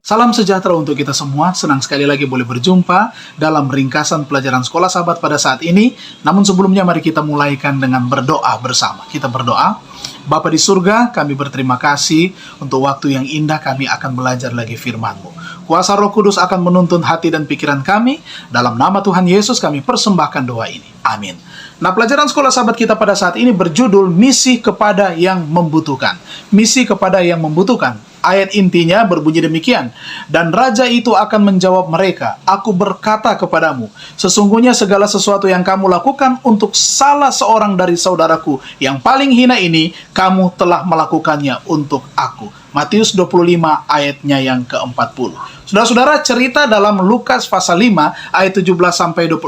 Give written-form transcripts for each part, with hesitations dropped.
Salam sejahtera untuk kita semua, senang sekali lagi boleh berjumpa dalam ringkasan pelajaran Sekolah Sahabat pada saat ini. Namun sebelumnya mari kita mulaikan dengan berdoa bersama. Kita berdoa. Bapa di surga, kami berterima kasih untuk waktu yang indah kami akan belajar lagi firman-Mu. Kuasa Roh Kudus akan menuntun hati dan pikiran kami. Dalam nama Tuhan Yesus kami persembahkan doa ini. Amin. Nah, pelajaran Sekolah Sahabat kita pada saat ini berjudul Misi kepada yang membutuhkan. Misi kepada yang membutuhkan. Ayat intinya berbunyi demikian. Dan raja itu akan menjawab mereka, aku berkata kepadamu, sesungguhnya segala sesuatu yang kamu lakukan untuk salah seorang dari saudaraku yang paling hina ini, kamu telah melakukannya untuk aku. Matius 25 ayatnya yang ke-40. Saudara-saudara, cerita dalam Lukas pasal 5 ayat 17-26.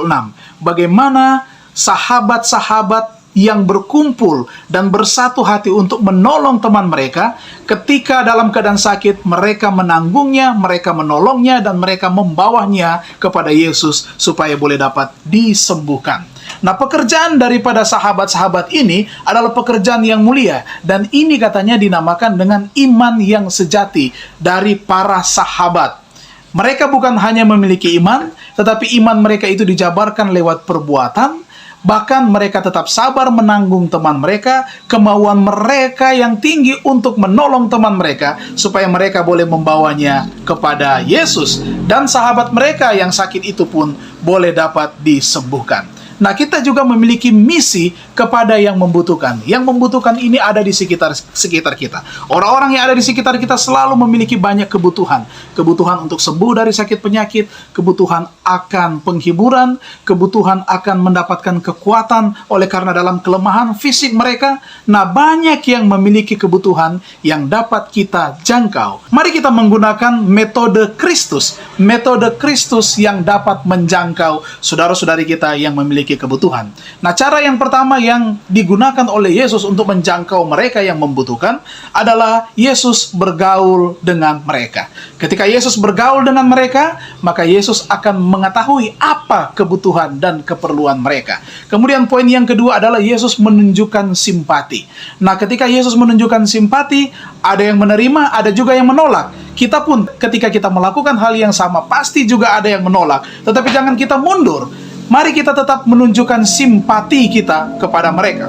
Bagaimana sahabat-sahabat yang berkumpul dan bersatu hati untuk menolong teman mereka ketika dalam keadaan sakit, mereka menanggungnya, mereka menolongnya, dan mereka membawanya kepada Yesus supaya boleh dapat disembuhkan. Nah, pekerjaan daripada sahabat-sahabat ini adalah pekerjaan yang mulia, dan ini katanya dinamakan dengan iman yang sejati dari para sahabat. Mereka bukan hanya memiliki iman, tetapi iman mereka itu dijabarkan lewat perbuatan. Bahkan mereka tetap sabar menanggung teman mereka, kemauan mereka yang tinggi untuk menolong teman mereka, supaya mereka boleh membawanya kepada Yesus. Dan sahabat mereka yang sakit itu pun boleh dapat disembuhkan. Nah, kita juga memiliki misi kepada yang membutuhkan. Yang membutuhkan ini ada di sekitar kita. Orang-orang yang ada di sekitar kita selalu memiliki banyak kebutuhan. Kebutuhan untuk sembuh dari sakit penyakit, kebutuhan akan penghiburan, kebutuhan akan mendapatkan kekuatan oleh karena dalam kelemahan fisik mereka. Nah, banyak yang memiliki kebutuhan yang dapat kita jangkau. Mari kita menggunakan metode Kristus. Metode Kristus yang dapat menjangkau saudara-saudari kita yang memiliki kebutuhan. Nah, cara yang pertama yang digunakan oleh Yesus untuk menjangkau mereka yang membutuhkan adalah Yesus bergaul dengan mereka. Ketika Yesus bergaul dengan mereka, maka Yesus akan mengetahui apa kebutuhan dan keperluan mereka. Kemudian poin yang kedua adalah Yesus menunjukkan simpati. Nah, ketika Yesus menunjukkan simpati, ada yang menerima, ada juga yang menolak. Kita pun ketika kita melakukan hal yang sama, pasti juga ada yang menolak. Tetapi jangan kita mundur. Mari kita tetap menunjukkan simpati kita kepada mereka.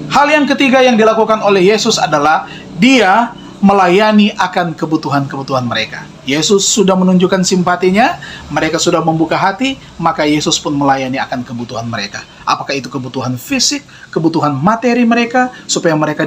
Hal yang ketiga yang dilakukan oleh Yesus adalah Dia melayani akan kebutuhan-kebutuhan mereka. Yesus sudah menunjukkan simpatinya, mereka sudah membuka hati, maka Yesus pun melayani akan kebutuhan mereka. Apakah itu kebutuhan fisik, kebutuhan materi mereka, supaya mereka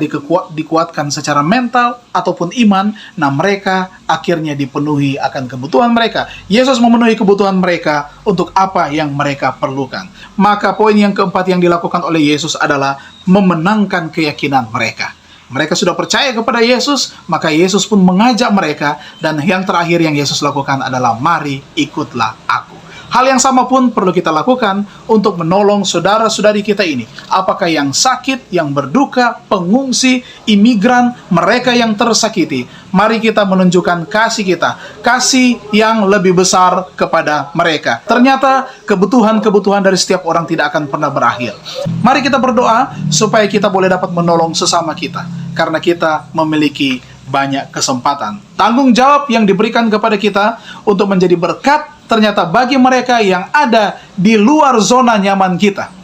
dikuatkan secara mental ataupun iman, nah mereka akhirnya dipenuhi akan kebutuhan mereka. Yesus memenuhi kebutuhan mereka untuk apa yang mereka perlukan. Maka poin yang keempat yang dilakukan oleh Yesus adalah memenangkan keyakinan mereka. Mereka sudah percaya kepada Yesus, maka Yesus pun mengajak mereka, dan yang terakhir yang Yesus lakukan adalah mari ikutlah aku. Hal yang sama pun perlu kita lakukan untuk menolong saudara-saudari kita ini. Apakah yang sakit, yang berduka, pengungsi, imigran, mereka yang tersakiti. Mari kita menunjukkan kasih kita, kasih yang lebih besar kepada mereka. Ternyata kebutuhan-kebutuhan dari setiap orang tidak akan pernah berakhir. Mari kita berdoa supaya kita boleh dapat menolong sesama kita, karena kita memiliki banyak kesempatan. Tanggung jawab yang diberikan kepada kita untuk menjadi berkat ternyata bagi mereka yang ada di luar zona nyaman kita.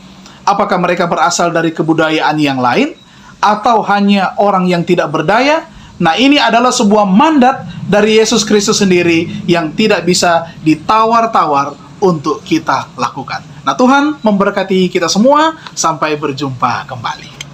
Apakah mereka berasal dari kebudayaan yang lain atau hanya orang yang tidak berdaya? Nah, ini adalah sebuah mandat dari Yesus Kristus sendiri yang tidak bisa ditawar-tawar untuk kita lakukan. Nah, Tuhan memberkati kita semua. Sampai berjumpa kembali.